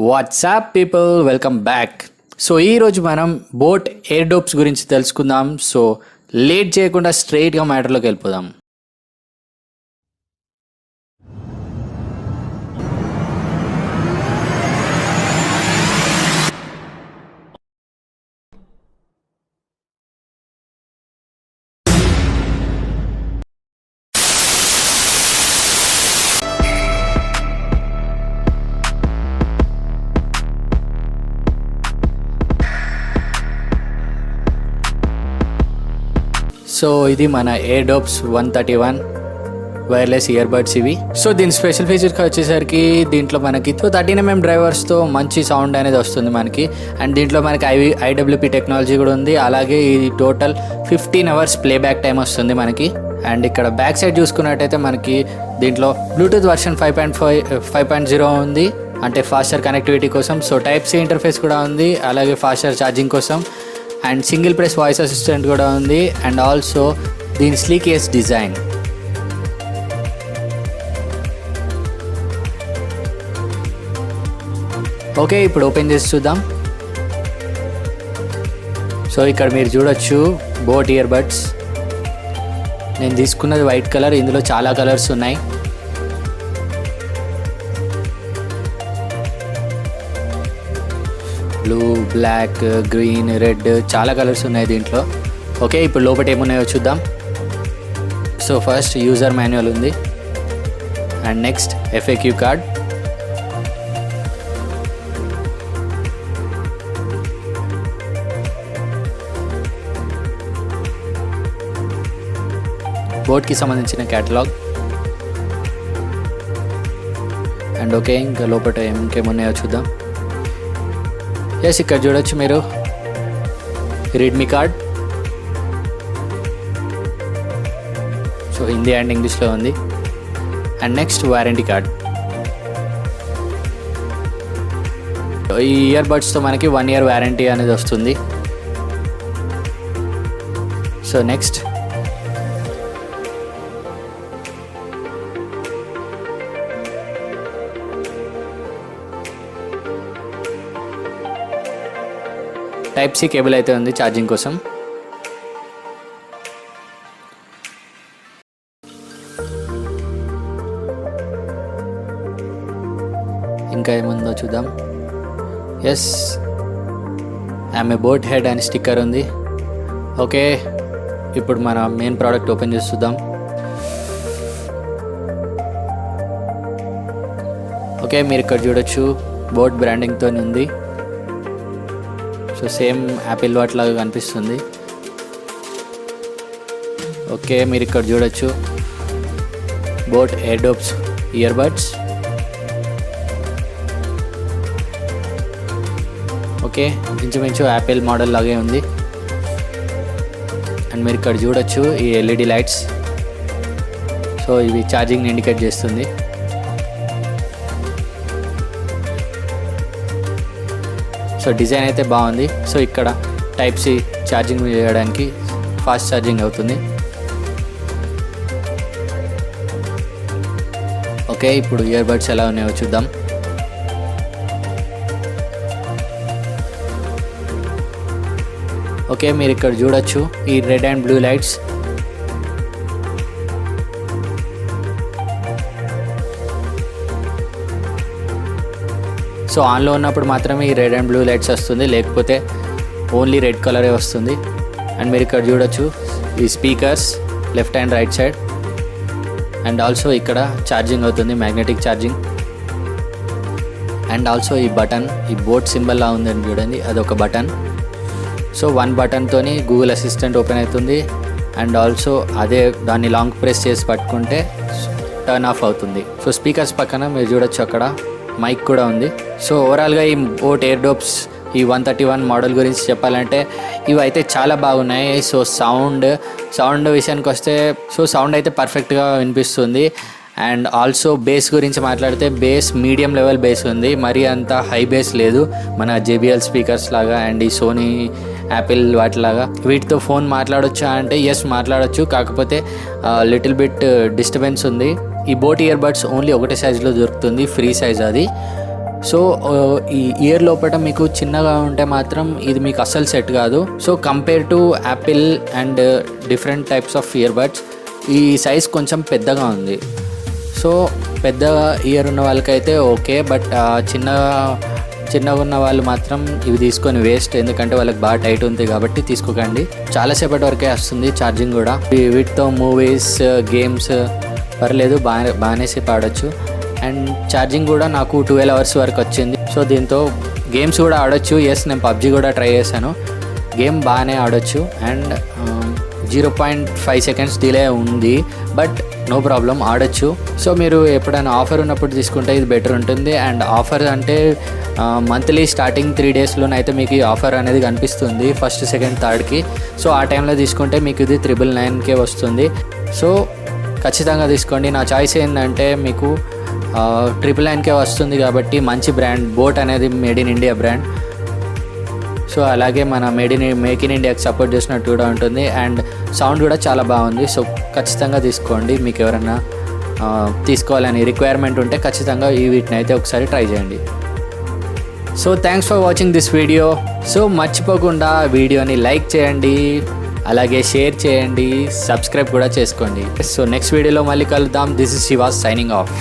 WhatsApp people, welcome back. So ఈరోజు మనం boat ఎయిర్డోప్స్ గురించి తెలుసుకుందాం. సో లేట్ చేయకుండా స్ట్రైట్గా మ్యాటర్లోకి వెళ్ళిపోదాం. సో ఇది మన ఎయిర్డోప్స్ 131 వైర్లెస్ ఇయర్బడ్స్ ఇవి. సో దీని స్పెషల్ ఫీచర్కి వచ్చేసరికి దీంట్లో మనకి 13mm డ్రైవర్స్తో మంచి సౌండ్ అనేది వస్తుంది మనకి. అండ్ దీంట్లో మనకి ఐడబ్ల్యూపీ టెక్నాలజీ కూడా ఉంది. అలాగే ఇది టోటల్ 15 hours ప్లేబ్యాక్ టైం వస్తుంది మనకి. అండ్ ఇక్కడ బ్యాక్ సైడ్ చూసుకున్నట్టయితే మనకి దీంట్లో బ్లూటూత్ వర్షన్ 5.0 ఉంది, అంటే ఫాస్టర్ కనెక్టివిటీ కోసం. సో టైప్ సి ఇంటర్ఫేస్ కూడా ఉంది, అలాగే ఫాస్టర్ ఛార్జింగ్ కోసం. And single press voice assistant కూడా ఉంది. అండ్ ఆల్సో దీని స్లీకియస్ డిజైన్. ఓకే, ఇప్పుడు ఓపెన్ చేసి చూద్దాం. సో ఇక్కడ మీరు చూడొచ్చు బోట్ ఇయర్బడ్స్. నేను తీసుకున్నది వైట్ కలర్, ఇందులో చాలా కలర్స్ ఉన్నాయి. బ్లూ, బ్లాక్, గ్రీన్, రెడ్, చాలా కలర్స్ ఉన్నాయి దీంట్లో. ఓకే, ఇప్పుడు లోపల ఏమున్నాయో చూద్దాం. సో ఫస్ట్ యూజర్ మాన్యువల్ ఉంది. And next FAQ card. బోట్కి సంబంధించిన క్యాటలాగ్. అండ్ ఓకే, ఇంకా లోపల ఇంకేమున్నాయో చూద్దాం. ఎస్, ఇక్కడ చూడొచ్చు మీరు readme card. So Hindi and ఇంగ్లీష్లో ఉంది. And next warranty card. ఈ ఇయర్ బడ్స్తో మనకి 1 year వారంటీ అనేది వస్తుంది. So next type C cable అయితే ఉంది ఛార్జింగ్ కోసం. ఇంకా ఏముందో చూద్దాం. ఎస్, ఆమె బోట్ హెడ్ అండ్ స్టిక్కర్ ఉంది. ఓకే, ఇప్పుడు మన మెయిన్ ప్రోడక్ట్ ఓపెన్ చేసి చూద్దాం. ఓకే, మీరు ఇక్కడ చూడొచ్చు బోట్ బ్రాండింగ్తో ఉంది. సో సేమ్ యాపిల్ వాచ్ లాగా కనిపిస్తుంది. ఓకే, మీరు ఇక్కడ చూడొచ్చు బోట్ ఎయిర్డోప్స్ ఇయర్బడ్స్. ఓకే, ఇంచుమించు యాపిల్ మోడల్ లాగే ఉంది. అండ్ మీరు ఇక్కడ చూడొచ్చు ఈ LED లైట్స్. సో ఇవి ఛార్జింగ్ని ఇండికేట్ చేస్తుంది. సో డిజైన్ అయితే బాగుంది. సో ఇక్కడ టైప్ సి ఛార్జింగ్ చేయడానికి ఫాస్ట్ ఛార్జింగ్ అవుతుంది. ఓకే, ఇప్పుడు ఇయర్బడ్స్ ఎలా ఉన్నాయో చూద్దాం. ఓకే, మీరు ఇక్కడ చూడొచ్చు ఈ red and blue lights. So ఆన్లో ఉన్నప్పుడు మాత్రమే ఈ రెడ్ అండ్ బ్లూ లైట్స్ వస్తుంది, లేకపోతే ఓన్లీ రెడ్ కలరే వస్తుంది. అండ్ మీరు ఇక్కడ చూడొచ్చు ఈ speakers left and right side. And also ఇక్కడ ఛార్జింగ్ అవుతుంది, మ్యాగ్నెటిక్ ఛార్జింగ్. అండ్ ఆల్సో ఈ బటన్, ఈ బోట్ సింబల్లా ఉందని చూడండి, అదొక బటన్. సో 1 బటన్తోని గూగుల్ అసిస్టెంట్ ఓపెన్ అవుతుంది. అండ్ ఆల్సో అదే దాన్ని లాంగ్ ప్రెస్ చేసి పట్టుకుంటే టర్న్ ఆఫ్ అవుతుంది. సో స్పీకర్స్ పక్కన మీరు చూడొచ్చు అక్కడ మైక్ కూడా ఉంది. సో ఓవరాల్గా ఈ బోట్ ఎయిర్డోప్స్ ఈ 131 మోడల్ గురించి చెప్పాలంటే ఇవి అయితే చాలా బాగున్నాయి. సో సౌండ్ విషయానికి వస్తే సో సౌండ్ అయితే పర్ఫెక్ట్గా వినిపిస్తుంది. అండ్ ఆల్సో బేస్ గురించి మాట్లాడితే బేస్ మీడియం లెవెల్ బేస్ ఉంది, మరీ అంత హై బేస్ లేదు మన JBL స్పీకర్స్ లాగా అండ్ ఈ సోనీ యాపిల్ వాటిలాగా. వీటితో ఫోన్ మాట్లాడొచ్చా అంటే ఎస్ మాట్లాడొచ్చు, కాకపోతే లిటిల్ బిట్ డిస్టర్బెన్స్ ఉంది. ఈ బోట్ ఇయర్ బడ్స్ ఓన్లీ ఒకటే సైజులో దొరుకుతుంది, ఫ్రీ సైజ్ అది. సో ఈ ఇయర్ లోపల మీకు చిన్నగా ఉంటే మాత్రం ఇది మీకు అస్సలు సెట్ కాదు. So compare to Apple and different types of ear buds ఈ సైజ్ కొంచెం పెద్దగా ఉంది. సో పెద్ద ఇయర్ ఉన్న వాళ్ళకైతే ఓకే, బట్ చిన్నగా ఉన్న వాళ్ళు మాత్రం ఇవి తీసుకొని వేస్ట్, ఎందుకంటే వాళ్ళకి బాగా టైట్ ఉంది కాబట్టి తీసుకోకండి. చాలాసేపటి వరకే వస్తుంది ఛార్జింగ్ కూడా. వీటితో మూవీస్, గేమ్స్ పర్లేదు, బాగానే సేపు ఆడొచ్చు. అండ్ ఛార్జింగ్ కూడా నాకు 12 hours వరకు వచ్చింది. సో దీంతో గేమ్స్ కూడా ఆడొచ్చు. ఎస్, నేను పబ్జీ కూడా ట్రై చేశాను, గేమ్ బాగానే ఆడొచ్చు. అండ్ 0.5 seconds డిలే ఉంది, బట్ నో ప్రాబ్లం, ఆడొచ్చు. సో మీరు ఎప్పుడైనా ఆఫర్ ఉన్నప్పుడు తీసుకుంటే ఇది బెటర్ ఉంటుంది. అండ్ ఆఫర్ అంటే మంత్లీ స్టార్టింగ్ 3 daysలోనైతే మీకు ఈ ఆఫర్ అనేది కనిపిస్తుంది, 1st, 2nd, 3rdకి. సో ఆ టైంలో తీసుకుంటే మీకు ఇది 999కే వస్తుంది. సో ఖచ్చితంగా తీసుకోండి. నా చాయిస్ ఏంటంటే మీకు 999కే వస్తుంది కాబట్టి మంచి బ్రాండ్. బోట్ అనేది made in India brand. So అలాగే మన మేక్ ఇన్ ఇండియాకి సపోర్ట్ చేసినట్టు కూడా ఉంటుంది. అండ్ సౌండ్ కూడా చాలా బాగుంది. సో ఖచ్చితంగా తీసుకోండి. మీకు ఎవరైనా తీసుకోవాలని రిక్వైర్మెంట్ ఉంటే ఖచ్చితంగా వీటిని అయితే ఒకసారి ట్రై చేయండి. So thanks for watching this video. So మర్చిపోకుండా వీడియోని లైక్ చేయండి, అలాగే షేర్ చేయండి, సబ్స్క్రైబ్ కూడా చేసుకోండి. సో నెక్స్ట్ వీడియోలో మళ్ళీ కలుద్దాం. This is Shiva signing off.